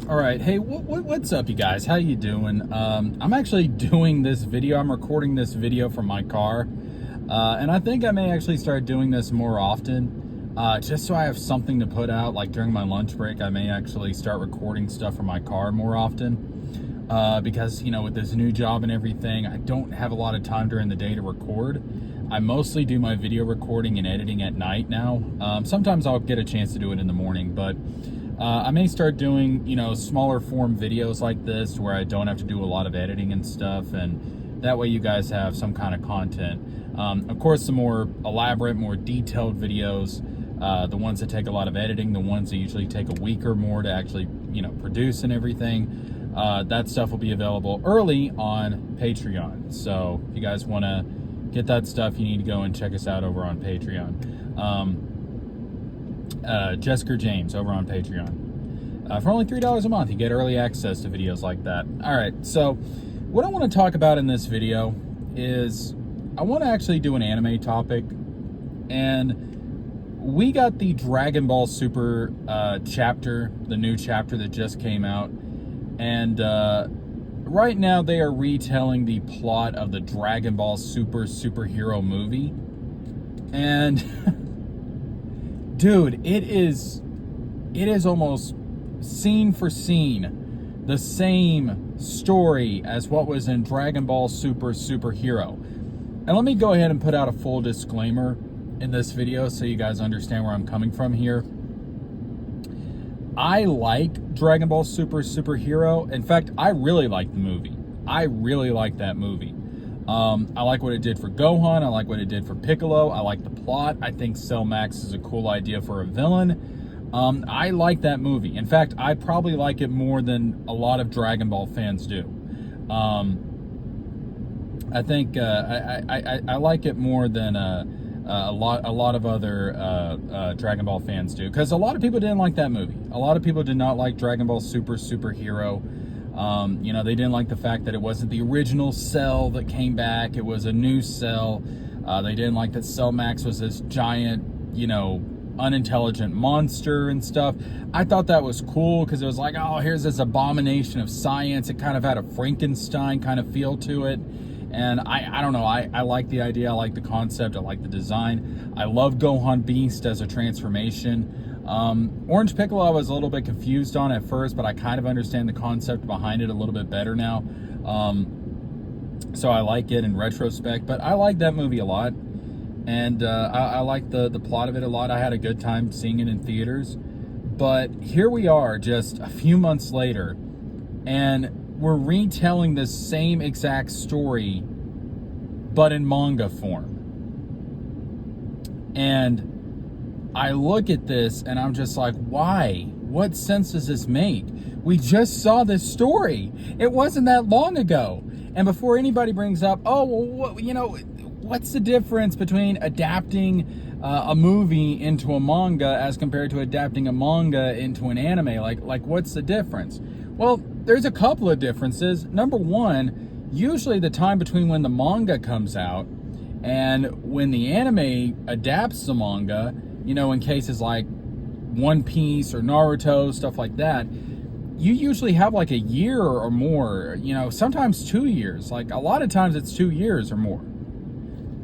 All right, hey, what's up, you guys? How you doing? I'm actually doing this video. I'm recording this video from my car, and I think I may actually start doing this more often, just so I have something to put out. Like during my lunch break, I may actually start recording stuff from my car more often, because with this new job and everything, I don't have a lot of time during the day to record. I mostly do my video recording and editing at night now. Sometimes I'll get a chance to do it in the morning, but I may start doing, smaller form videos like this where I don't have to do a lot of editing and stuff, and that way you guys have some kind of content. Of course, the more elaborate, more detailed videos, the ones that take a lot of editing, the ones that usually take a week or more to actually, produce and everything, that stuff will be available early on Patreon. So if you guys want to get that stuff, you need to go and check us out over on Patreon. JeskerJames over on Patreon. For only $3 a month, you get early access to videos like that. All right, so what I want to talk about in this video is I want to actually do an anime topic, and we got the Dragon Ball Super chapter, the new chapter that just came out, and right now they are retelling the plot of the Dragon Ball Super superhero movie, and dude, it is almost scene for scene the same story as what was in Dragon Ball Super superhero. And let me go ahead and put out a full disclaimer in this video so you guys understand where I'm coming from here. I like Dragon Ball Super superhero. In fact, I really like the movie. I really like that movie. I like what it did for Gohan. I like what it did for Piccolo. I like the plot. I think Cell Max is a cool idea for a villain. I like that movie. In fact, I probably like it more than a lot of Dragon Ball fans do. I think I like it more than a lot of other Dragon Ball fans do, because a lot of people didn't like that movie. A lot of people did not like Dragon Ball Super superhero. They didn't like the fact that it wasn't the original Cell that came back. It was a new Cell. They didn't like that Cell Max was this giant, unintelligent monster and stuff. I thought that was cool because it was like, oh, here's this abomination of science. It kind of had a Frankenstein kind of feel to it. And I don't know, I like the idea, I like the concept, I like the design. I love Gohan Beast as a transformation. Orange Piccolo I was a little bit confused on at first, but I kind of understand the concept behind it a little bit better now. So I like it in retrospect, but I like that movie a lot. And I like the plot of it a lot. I had a good time seeing it in theaters. But here we are just a few months later, and we're retelling the same exact story, but in manga form. And I look at this and I'm just like, why? What sense does this make? We just saw this story. It wasn't that long ago. And before anybody brings up, oh, well, what's the difference between adapting a movie into a manga as compared to adapting a manga into an anime? Like what's the difference? Well, there's a couple of differences. Number one, usually the time between when the manga comes out and when the anime adapts the manga, in cases like One Piece or Naruto, stuff like that, you usually have like a year or more, sometimes 2 years. Like a lot of times it's 2 years or more.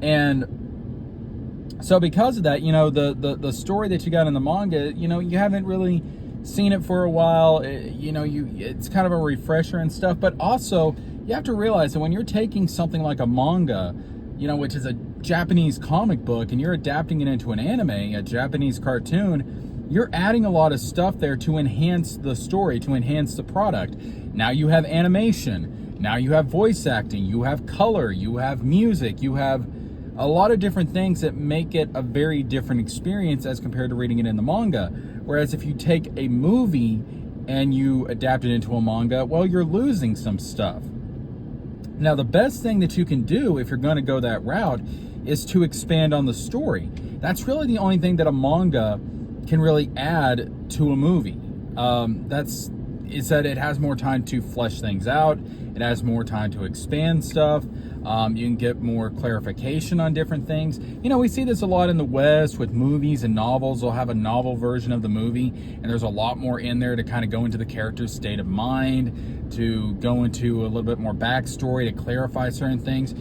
And so because of that, the story that you got in the manga, you haven't really seen it for a while. It's kind of a refresher and stuff, but also you have to realize that when you're taking something like a manga, which is a Japanese comic book, and you're adapting it into an anime, a Japanese cartoon, you're adding a lot of stuff there to enhance the story, to enhance the product. Now you have animation, now you have voice acting, you have color, you have music, you have a lot of different things that make it a very different experience as compared to reading it in the manga. Whereas if you take a movie and you adapt it into a manga, well, you're losing some stuff. Now, the best thing that you can do if you're going to go that route is to expand on the story. That's really the only thing that a manga can really add to a movie. is that it has more time to flesh things out. It has more time to expand stuff. You can get more clarification on different things. You know, we see this a lot in the West with movies and novels. They'll have a novel version of the movie, and there's a lot more in there to kind of go into the character's state of mind, to go into a little bit more backstory, to clarify certain things.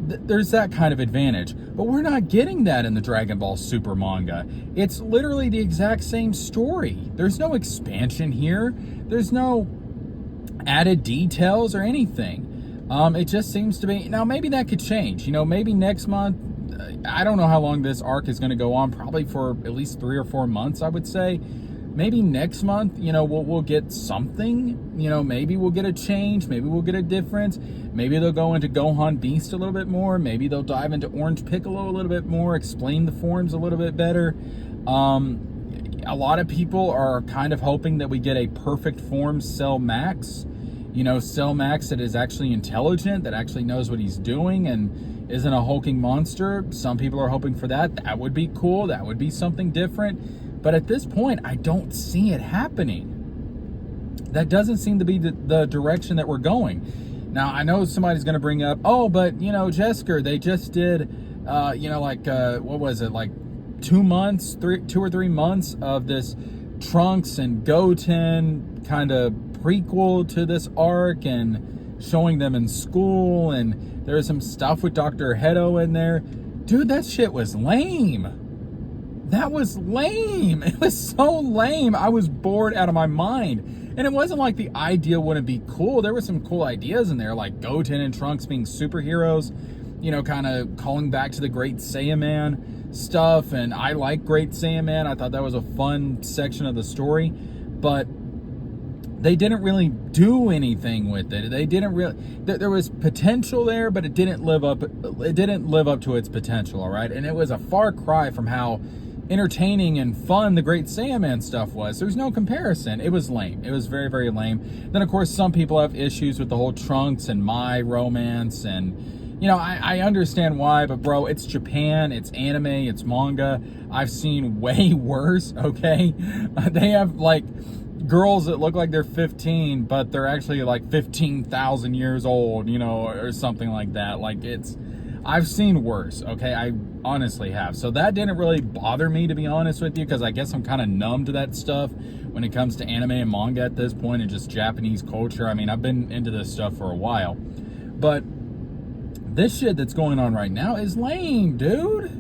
There's that kind of advantage, but we're not getting that in the Dragon Ball Super manga. It's literally the exact same story. There's no expansion here. There's no added details or anything. It just seems to be, now maybe that could change. You know, maybe next month, I don't know how long this arc is going to go on, probably for at least 3 or 4 months, I would say. Maybe next month, you know, we'll get something. You know, maybe we'll get a change. Maybe we'll get a difference. Maybe they'll go into Gohan Beast a little bit more. Maybe they'll dive into Orange Piccolo a little bit more, explain the forms a little bit better. A lot of people are kind of hoping that we get a perfect form Cell Max. You know, Cell Max that is actually intelligent, that actually knows what he's doing and isn't a hulking monster. Some people are hoping for that. That would be cool. That would be something different. But at this point, I don't see it happening. That doesn't seem to be the direction that we're going. Now, I know somebody's going to bring up, oh, but, you know, Jesker, they just did, you know, like, what was it, like 2 months, 2 or 3 months of this Trunks and Goten kind of prequel to this arc and showing them in school, and there was some stuff with Dr. Hedo in there. Dude, that shit was lame. That was lame. It was so lame. I was bored out of my mind. And it wasn't like the idea wouldn't be cool. There were some cool ideas in there, like Goten and Trunks being superheroes, you know, kind of calling back to the Great Saiyaman stuff. And I like Great Saiyaman. I thought that was a fun section of the story. But they didn't really do anything with it. They didn't really, there was potential there, but it didn't live up to its potential, all right? And it was a far cry from how entertaining and fun the Great Saiyaman stuff was. There's no comparison. It was lame. It was very, very lame. Then, of course, some people have issues with the whole Trunks and Mai romance, and, you know, I understand why, but, bro, it's Japan, it's anime, it's manga. I've seen way worse, okay? They have, like, girls that look like they're 15, but they're actually, like, 15,000 years old, you know, or something like that. Like, I've seen worse, okay? I honestly have. So that didn't really bother me, to be honest with you, because I guess I'm kind of numb to that stuff when it comes to anime and manga at this point, and just Japanese culture. I mean, I've been into this stuff for a while. But this shit that's going on right now is lame, dude.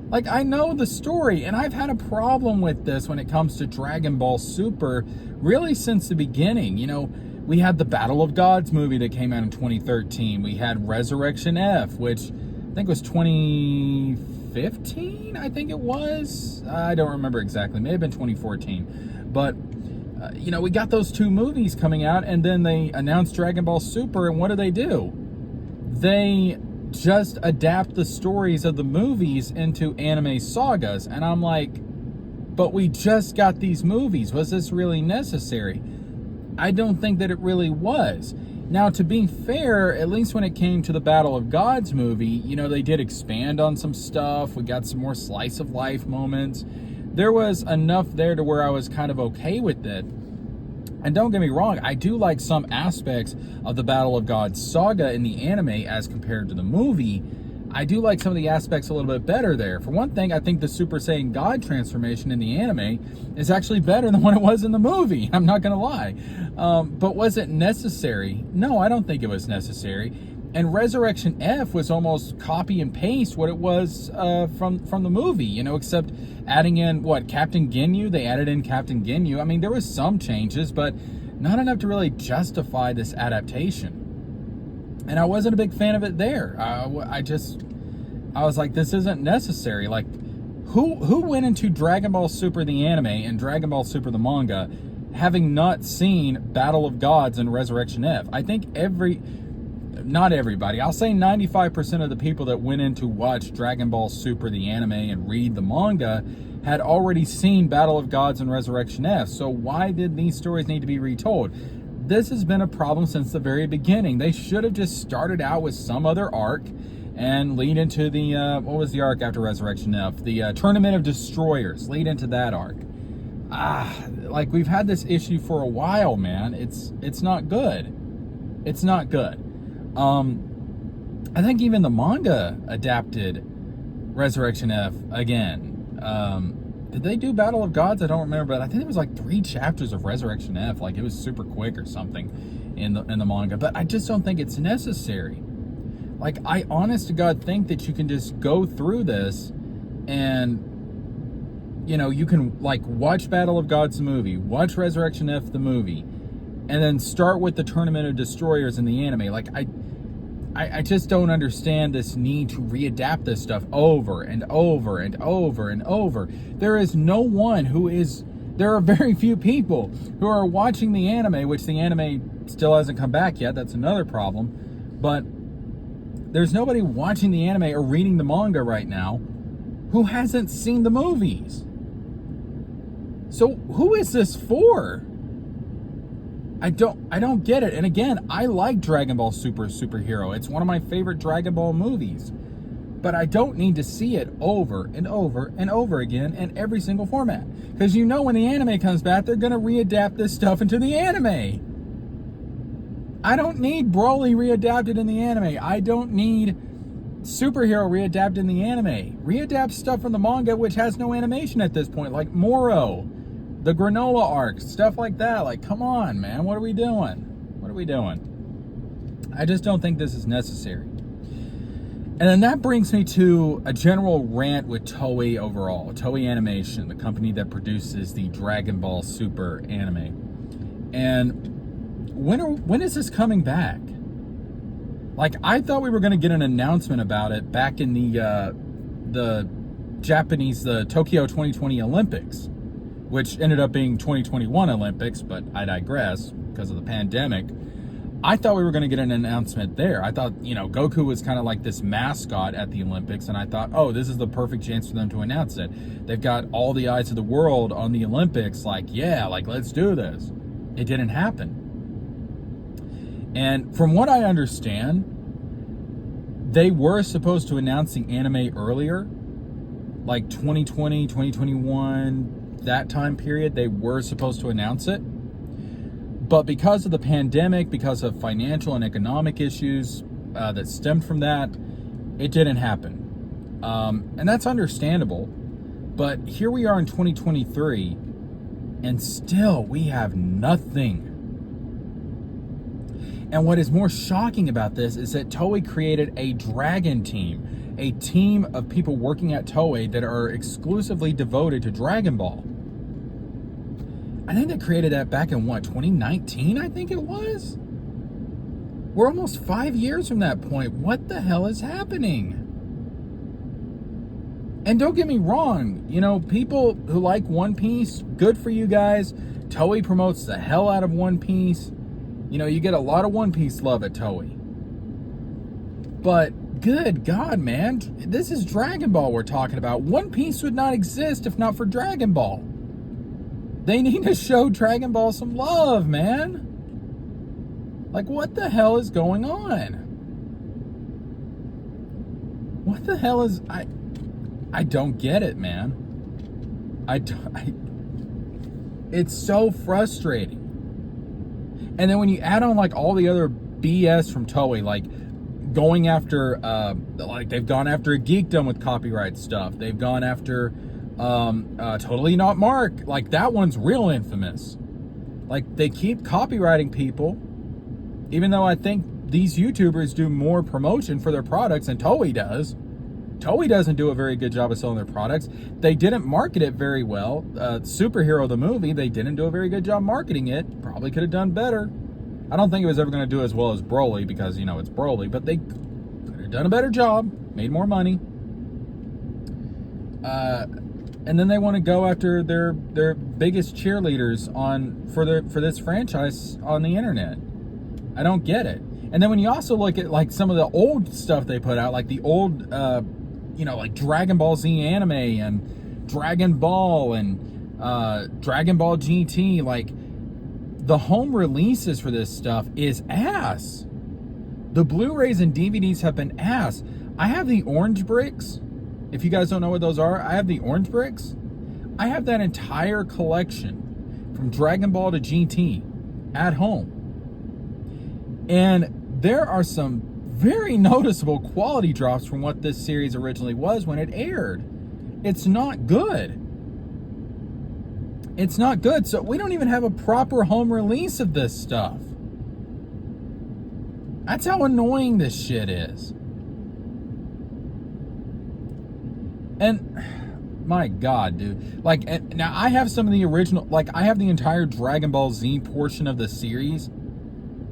Like, I know the story, and I've had a problem with this when it comes to Dragon Ball Super, really since the beginning. You know, we had the Battle of Gods movie that came out in 2013. We had Resurrection F, which I think was 2015, I think it was. I don't remember exactly. It may have been 2014. But, you know, we got those 2 movies coming out, and then they announced Dragon Ball Super, and what do? They just adapt the stories of the movies into anime sagas. And I'm like, but we just got these movies. Was this really necessary? I don't think that it really was. Now, to be fair, at least when it came to the Battle of Gods movie, you know, they did expand on some stuff. We got some more slice of life moments. There was enough there to where I was kind of okay with it. And don't get me wrong, I do like some aspects of the Battle of Gods saga in the anime as compared to the movie. I do like some of the aspects a little bit better there. For one thing, I think the Super Saiyan God transformation in the anime is actually better than what it was in the movie. I'm not going to lie. But was it necessary? No, I don't think it was necessary. And Resurrection F was almost copy and paste what it was from the movie, you know, except adding in, Captain Ginyu? They added in Captain Ginyu. I mean, there was some changes, but not enough to really justify this adaptation. And I wasn't a big fan of it there. I was like, this isn't necessary. Like, who went into Dragon Ball Super the anime and Dragon Ball Super the manga having not seen Battle of Gods and Resurrection F? I think not everybody, I'll say 95% of the people that went in to watch Dragon Ball Super the anime and read the manga had already seen Battle of Gods and Resurrection F. So why did these stories need to be retold? This has been a problem since the very beginning. They should have just started out with some other arc and lead into the, what was the arc after Resurrection F? The Tournament of Destroyers. Lead into that arc. like we've had this issue for a while, man. It's not good. It's not good. I think even the manga adapted Resurrection F again. Did they do Battle of Gods? I don't remember, but I think it was like 3 chapters of Resurrection F. Like it was super quick or something in the manga. But I just don't think it's necessary. Like, I honest to God think that you can just go through this and, you know, you can like watch Battle of Gods the movie, watch Resurrection F the movie, and then start with the Tournament of Destroyers in the anime. Like, I just don't understand this need to readapt this stuff over and over and over and over. There is no one who is... There are very few people who are watching the anime, which the anime still hasn't come back yet. That's another problem. But there's nobody watching the anime or reading the manga right now who hasn't seen the movies. So who is this for? I don't get it. And again, I like Dragon Ball Superhero. It's one of my favorite Dragon Ball movies. But I don't need to see it over and over and over again in every single format. Because you know when the anime comes back, they're going to readapt this stuff into the anime. I don't need Broly readapted in the anime. I don't need Superhero readapted in the anime. Readapt stuff from the manga which has no animation at this point, like Moro, the Granola arc, stuff like that. Like, come on, man. What are we doing? What are we doing? I just don't think this is necessary. And then that brings me to a general rant with Toei overall. Toei Animation, the company that produces the Dragon Ball Super anime. And when is this coming back? Like, I thought we were going to get an announcement about it back in the Japanese, the Tokyo 2020 Olympics, which ended up being 2021 Olympics, but I digress because of the pandemic. I thought we were going to get an announcement there. I thought, you know, Goku was kind of like this mascot at the Olympics, and I thought, oh, this is the perfect chance for them to announce it. They've got all the eyes of the world on the Olympics, like, yeah, like, let's do this. It didn't happen. And from what I understand, they were supposed to announce the anime earlier, like 2020, 2021, that time period, they were supposed to announce it. But because of the pandemic, because of financial and economic issues that stemmed from that, it didn't happen. And that's understandable. But here we are in 2023, and still we have nothing. And what is more shocking about this is that Toei created a Dragon team, a team of people working at Toei that are exclusively devoted to Dragon Ball. I think they created that back in, what, 2019, I think it was? We're almost 5 years from that point. What the hell is happening? And don't get me wrong, you know, people who like One Piece, good for you guys. Toei promotes the hell out of One Piece. You know, you get a lot of One Piece love at Toei. But, good God, man, this is Dragon Ball we're talking about. One Piece would not exist if not for Dragon Ball. They need to show Dragon Ball some love, man. Like, what the hell is going on? What the hell is... I don't get it, man. It's so frustrating. And then when you add on, like, all the other BS from Toei, like, going after, like, they've gone after Geekdom with copyright stuff. They've gone after... Totally Not Mark. Like, that one's real infamous. Like, they keep copyrighting people, even though I think these YouTubers do more promotion for their products than Toei does. Toei doesn't do a very good job of selling their products. They didn't market it very well. Superhero the movie, they didn't do a very good job marketing it. Probably could have done better. I don't think it was ever going to do as well as Broly because, you know, it's Broly, but they could have done a better job, made more money. And then they want to go after their biggest cheerleaders for this franchise on the internet. I don't get it. And then when you also look at, like, some of the old stuff they put out, like the old, you know, like Dragon Ball Z anime and Dragon Ball and Dragon Ball GT, like, the home releases for this stuff is ass. The Blu-rays and DVDs have been ass. I have the orange bricks. If you guys don't know what those are, I have the orange bricks. I have that entire collection from Dragon Ball to GT at home. And there are some very noticeable quality drops from what this series originally was when it aired. It's not good. It's not good. So we don't even have a proper home release of this stuff. That's how annoying this shit is. And my God, dude. Like, now I have some of the original, like, I have the entire Dragon Ball Z portion of the series.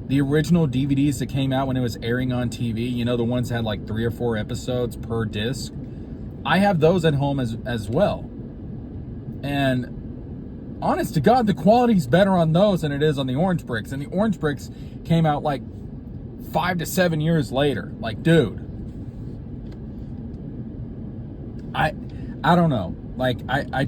The original DVDs that came out when it was airing on TV, you know, the ones that had like 3 or 4 episodes per disc. I have those at home as well. And honest to God, the quality's better on those than it is on the Orange Bricks. And the Orange Bricks came out like 5 to 7 years later. Like, dude. I don't know. Like, I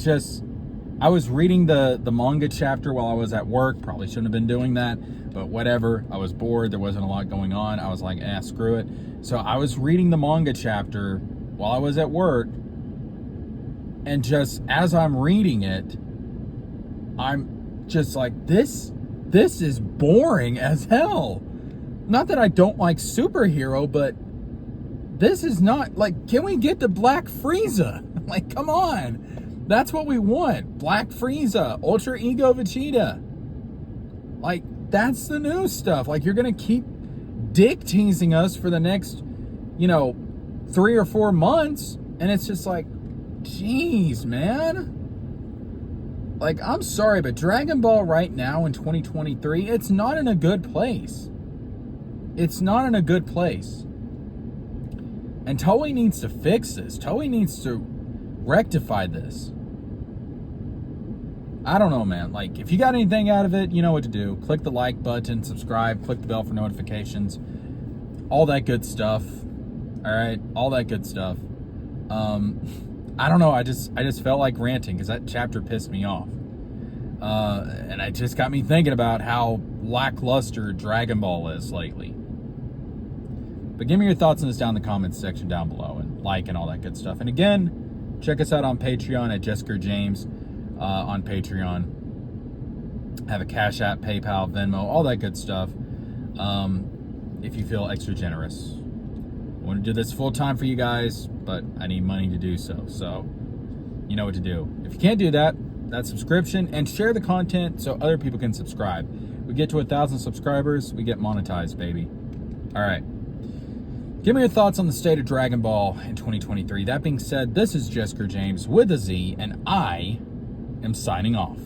was reading the manga chapter while I was at work. Probably shouldn't have been doing that, but whatever. I was bored. There wasn't a lot going on. I was like, screw it. So I was reading the manga chapter while I was at work. And just as I'm reading it, I'm just like, this is boring as hell. Not that I don't like superhero, but this is not, like, can we get to Black Frieza? Like, come on. That's what we want. Black Frieza, Ultra Ego Vegeta. Like, that's the new stuff. Like, you're going to keep dick teasing us for the next, 3 or 4 months. And it's just like, jeez, man. Like, I'm sorry, but Dragon Ball right now in 2023, it's not in a good place. It's not in a good place. And Toei needs to fix this. Toei needs to rectify this. I don't know, man. Like, if you got anything out of it, you know what to do. Click the like button, subscribe, click the bell for notifications. All that good stuff. All right? All that good stuff. I don't know. I just felt like ranting because that chapter pissed me off. And it just got me thinking about how lackluster Dragon Ball is lately. But give me your thoughts on this down in the comments section down below, and like and all that good stuff. And again, check us out on Patreon at JeskerJames on Patreon. Have a Cash App, PayPal, Venmo, all that good stuff. If you feel extra generous. I want to do this full time for you guys, but I need money to do so. So you know what to do. If you can't do that, that subscription, and share the content so other people can subscribe. We get to 1,000 subscribers, we get monetized, baby. All right. Give me your thoughts on the state of Dragon Ball in 2023. That being said, this is JeskerJames with a Z, and I am signing off.